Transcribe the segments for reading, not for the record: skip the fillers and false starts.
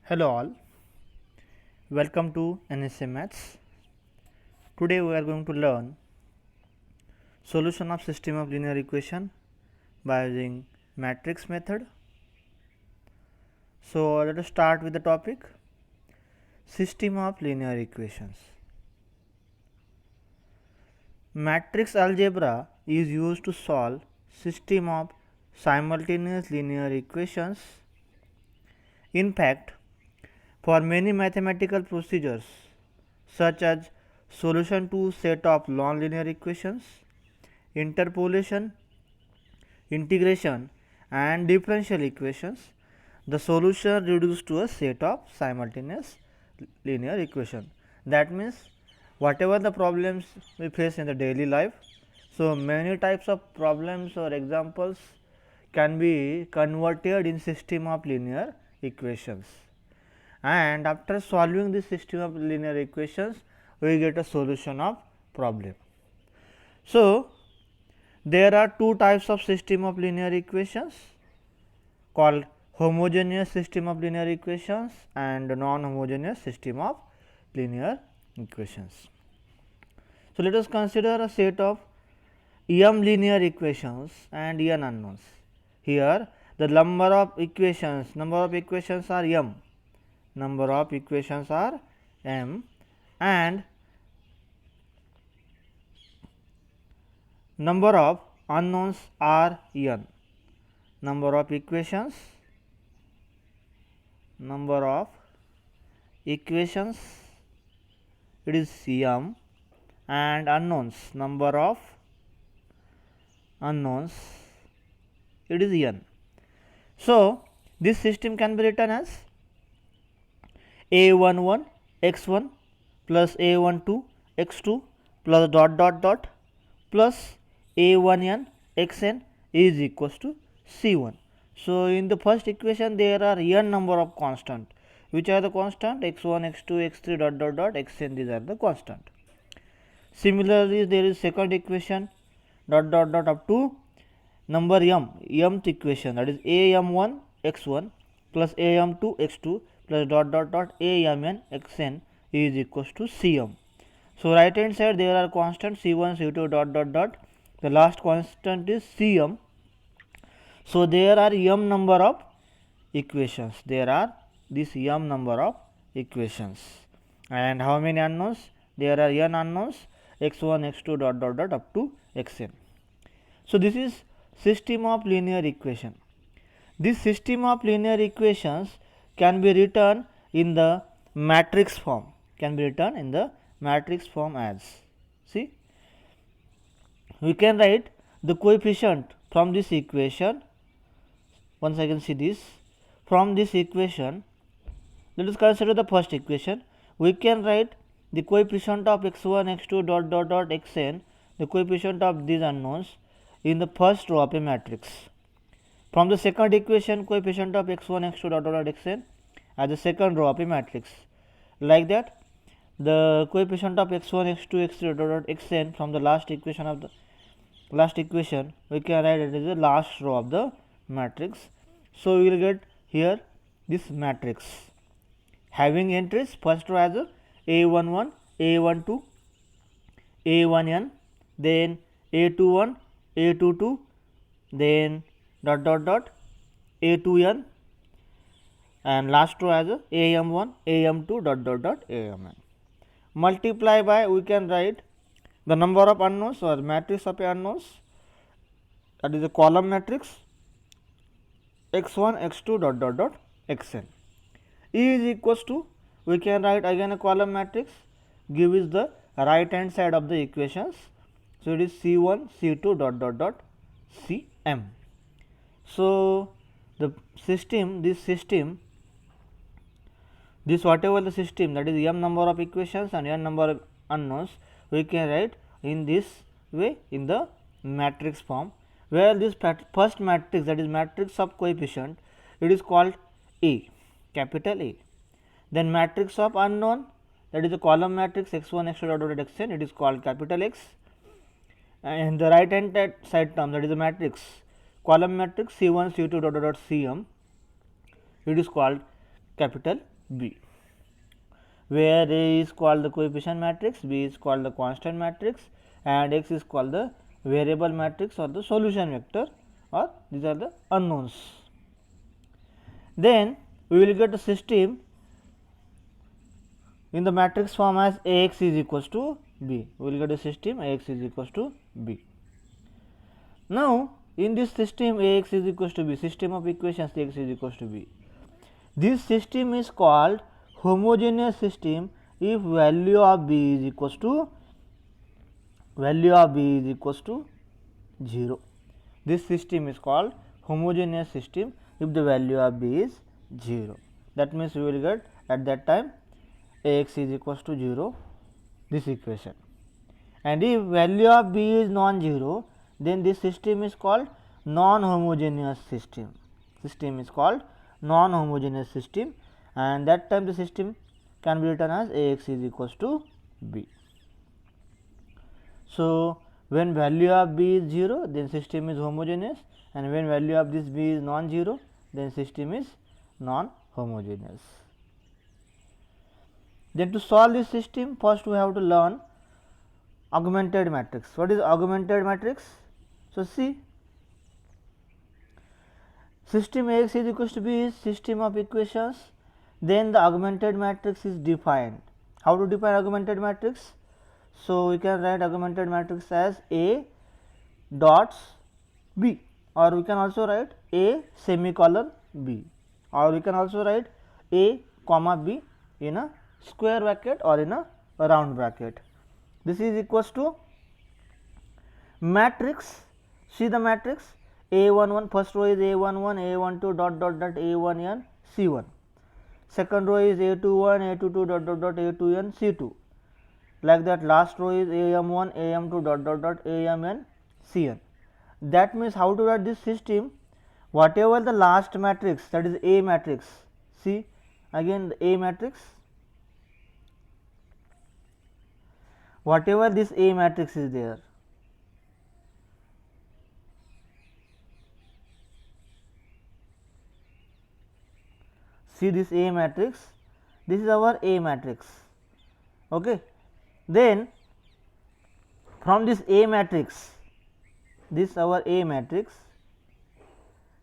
Hello all, welcome to NSA Maths. Today we are going to learn solution of system of linear equation by using matrix method. So let us start with the topic system of linear equations. Matrix algebra is used to solve system of simultaneous linear equations. In fact, for many mathematical procedures such as solution to set of nonlinear equations, interpolation, integration and differential equations, the solution reduced to a set of simultaneous linear equation. That means whatever the problems we face in the daily life, so many types of problems or examples can be converted in system of linear equations, and after solving this system of linear equations we get a solution of problem. So there are two types of system of linear equations called homogeneous system of linear equations and non-homogeneous system of linear equations. So let us consider a set of m linear equations and n unknowns. Here the number of equations are m, number of equations are m, and number of unknowns are n. Number of equations it is m, and number of unknowns it is n. So this system can be written as a11 x1 plus a12 x2 plus dot dot dot plus a1n xn is equals to c1. So in the first equation there are n number of constant. Which are the constant? x1, x2, x3 dot dot dot xn, these are the constant. Similarly there is second equation dot dot dot up to number mth equation, that is am1 x1 plus am2 x2 plus dot dot dot amn xn is equals to cm. So right hand side there are constants c1, c2 dot dot dot, the last constant is cm. So there are m number of equations, and how many unknowns? There are n unknowns, x1, x2 dot dot dot up to xn. So this is system of linear equation. This system of linear equations can be written in the matrix form, as, see, we can write the coefficient from this equation. Once I can see this, from this equation, let us consider the first equation. We can write the coefficient of x1, x2 dot dot dot xn, the coefficient of these unknowns, in the first row of a matrix. From the second equation, coefficient of x1, x2 dot dot dot xn as the second row of a matrix. Like that, the coefficient of x1, x2, x3 dot dot xn from the last equation we can write it as the last row of the matrix. So we will get here this matrix having entries, first row as a11, a12, a1n, then a21, a22, then dot dot dot a2n, and last row as am1, am2 dot dot dot amn. Multiply by, we can write the number of unknowns or matrix of unknowns, that is a column matrix, x1, x2 dot dot dot xn. E is equals to, we can write again a column matrix, give is the right hand side of the equations. So it is c1, c2 dot dot dot cm. So the system, this whatever the system, that is m number of equations and n number of unknowns, we can write in this way in the matrix form, where this first matrix, that is matrix of coefficient, it is called A, capital A. Then matrix of unknown, that is a column matrix x1, x2 dot dot xn, it is called capital X. And the right hand side term, that is a matrix, column matrix c1, c2 dot dot dot cm, it is called capital B, where A is called the coefficient matrix, B is called the constant matrix, and X is called the variable matrix or the solution vector, or these are the unknowns. Then we will get a system in the matrix form as Ax is equals to B. We will get a system Ax is equals to B. Now, in this system Ax is equals to B, system of equations Ax is equals to B. This system is called homogeneous system if value of B is equals to 0. This system is called homogeneous system if the value of B is 0. That means we will get at that time Ax is equals to 0, this equation. And if value of B is non-zero, then this system is called non-homogeneous system. System is called non-homogeneous system, and that time the system can be written as Ax is equals to B. So, when value of B is 0, then system is homogeneous, and when value of this B is non-zero, then system is non-homogeneous. Then to solve this system, first we have to learn augmented matrix. What is augmented matrix? So, see, system Ax is equals to B is system of equations, then the augmented matrix is defined. How to define augmented matrix? So, we can write augmented matrix as A dots B, or we can also write A semicolon B, or we can also write A comma B in a square bracket or in a round bracket. This is equals to matrix. See the matrix A11, first row is A11, A12 dot dot dot A1n C1. Second row is A21, A22 dot dot dot A2n C2. Like that, last row is AM1, AM2 dot dot dot AMN Cn. That means how to write this system? Whatever the last matrix, that is A matrix. See again the A matrix. Whatever this A matrix is there, see this A matrix, this is our A matrix. Okay. Then from this A matrix, this our A matrix,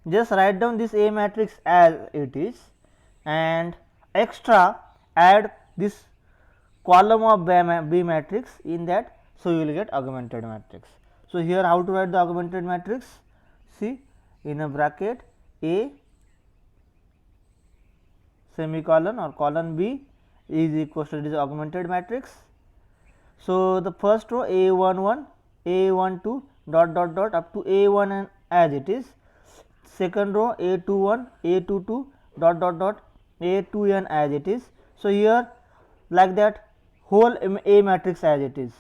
just write down this A matrix as it is, and extra add this column of B matrix in that, so you will get augmented matrix. So, here how to write the augmented matrix? See, in a bracket A semicolon or column B is equals to this augmented matrix. So, the first row A11, A12 dot dot dot up to A1n as it is, second row A21, A22 dot dot dot A2n as it is. So, here like that whole A matrix as it is.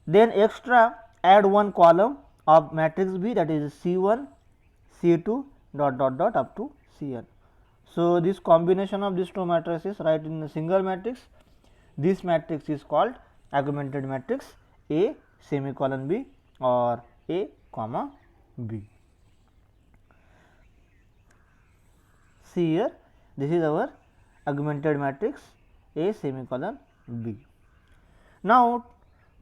Then extra add one column of matrix B, that is C1, C2 dot dot dot up to Cn. So, this combination of these two matrices right in a single matrix, this matrix is called augmented matrix A semicolon B or A comma B. See here, this is our augmented matrix A semicolon B. Now,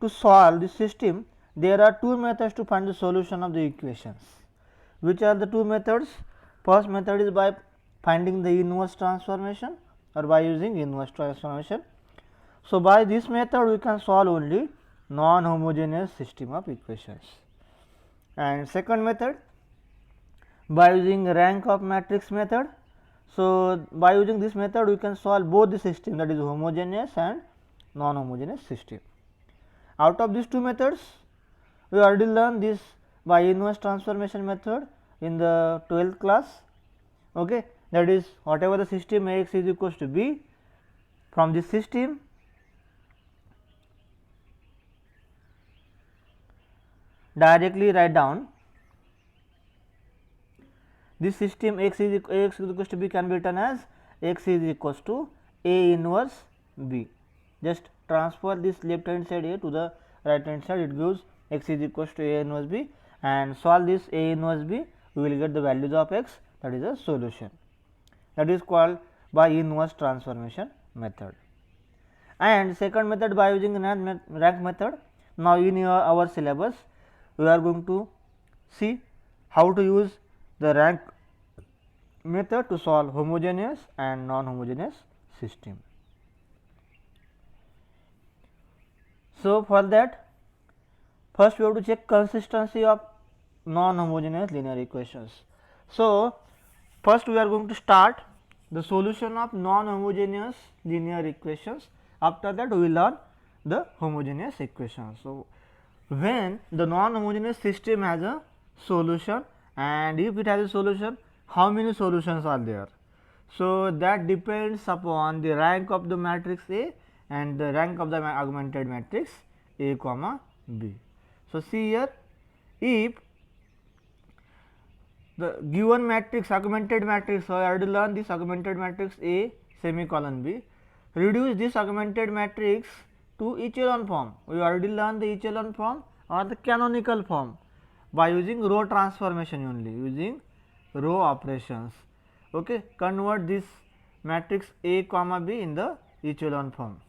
to solve this system, there are two methods to find the solution of the equations. Which are the two methods? First method is by finding the inverse transformation or by using inverse transformation. So, by this method we can solve only non-homogeneous system of equations. And second method, by using rank of matrix method. So, by using this method we can solve both the system, that is homogeneous and non-homogeneous system. Out of these two methods, we already learned this by inverse transformation method in the 12th class. Okay, that is whatever the system Ax is equals to B, from this system directly write down this system Ax is equals to B can be written as X is equals to A inverse B. Just transfer this left hand side A to the right hand side, it gives X is equals to A inverse B, and solve this A inverse B, we will get the values of X, that is a solution. That is called by inverse transformation method. And second method by using rank method. Now in our syllabus we are going to see how to use the rank method to solve homogeneous and non-homogeneous system. So for that, first we have to check consistency of non-homogeneous linear equations. So first we are going to start the solution of non-homogeneous linear equations. After that we will learn the homogeneous equations. So when the non-homogeneous system has a solution, and if it has a solution, how many solutions are there? So that depends upon the rank of the matrix A and the rank of the augmented matrix A comma B. So see here, if the given matrix augmented matrix, so I already learned this augmented matrix A semicolon B, reduce this augmented matrix to echelon form. We already learned the echelon form or the canonical form by using row transformation only, using row operations. Okay, convert this matrix A comma B in the echelon form.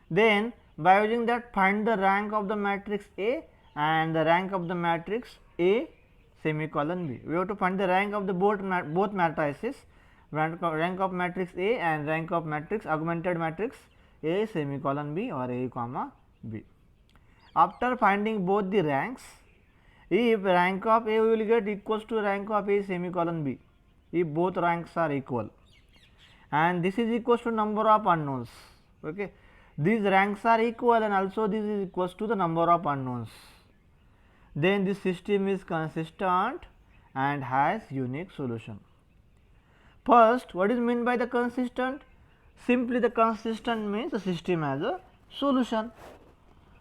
Then by using that, find the rank of the matrix A and the rank of the matrix A semicolon B. We have to find the rank of the both matrices, rank of matrix A and rank of matrix augmented matrix A semicolon B or A comma B. After finding both the ranks, if rank of A we will get equals to rank of A semicolon B, if both ranks are equal, and this is equals to number of unknowns. Okay, these ranks are equal and also this is equals to the number of unknowns, then this system is consistent and has unique solution. First, what is meant by the consistent? Simply the consistent means the system has a solution.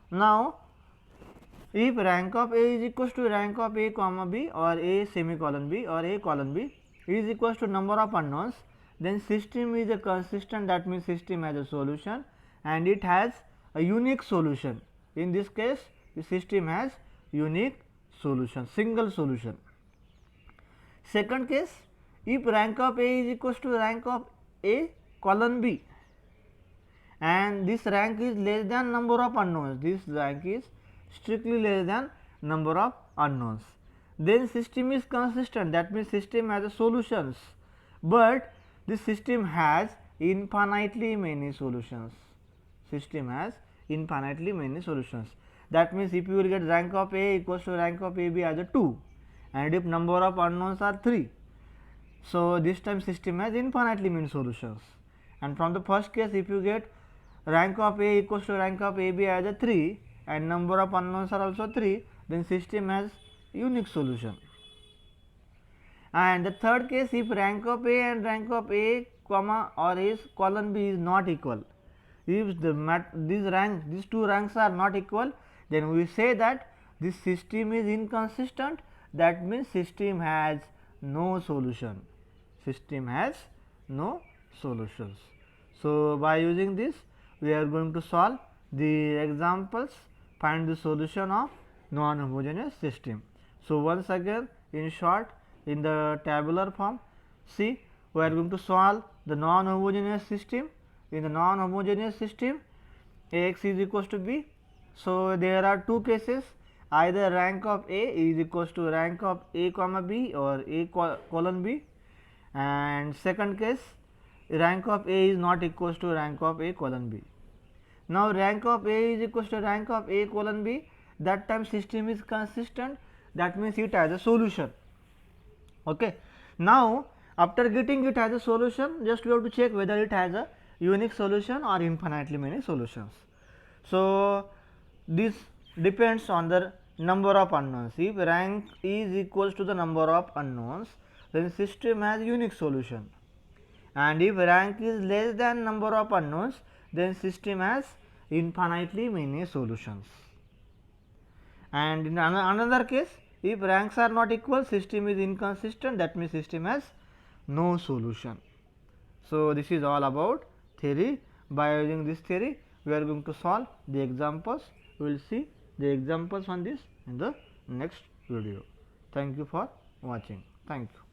Now if rank of A is equals to rank of A comma B or A semicolon B or A colon B is equals to number of unknowns, then system is a consistent, that means system has a solution and it has a unique solution. In this case, the system has unique solution, single solution. Second case, if rank of A is equals to rank of A colon B and this rank is less than number of unknowns, this rank is strictly less than number of unknowns, then system is consistent, that means system has a solutions, but this system has infinitely many solutions. System has infinitely many solutions. That means if you will get rank of A equals to rank of AB as a 2 and if number of unknowns are 3, so this time system has infinitely many solutions. And from the first case, if you get rank of A equals to rank of AB as a 3 and number of unknowns are also 3, then system has unique solution. And the third case, if rank of A and rank of A comma or A colon B is not equal, if these two ranks are not equal, then we say that this system is inconsistent, that means system has no solution. System has no solutions. So by using this, we are going to solve the examples, find the solution of non-homogeneous system. So once again, in short, in the tabular form, see, we are going to solve the non-homogeneous system. In the non-homogeneous system, Ax is equals to B. So there are two cases, either rank of A is equals to rank of A comma B or A colon B, and second case, rank of A is not equals to rank of A colon B. Now rank of A is equals to rank of A colon B, that time system is consistent, that means it has a solution. Okay. Now after getting it has a solution, just we have to check whether it has a unique solution or infinitely many solutions. So this depends on the number of unknowns. If rank is equals to the number of unknowns, then system has unique solution, and if rank is less than number of unknowns, then system has infinitely many solutions. And in another case, if ranks are not equal, system is inconsistent, that means system has no solution. So this is all about theory. By using this theory, we are going to solve the examples. We will see the examples on this in the next video. Thank you for watching. Thank you.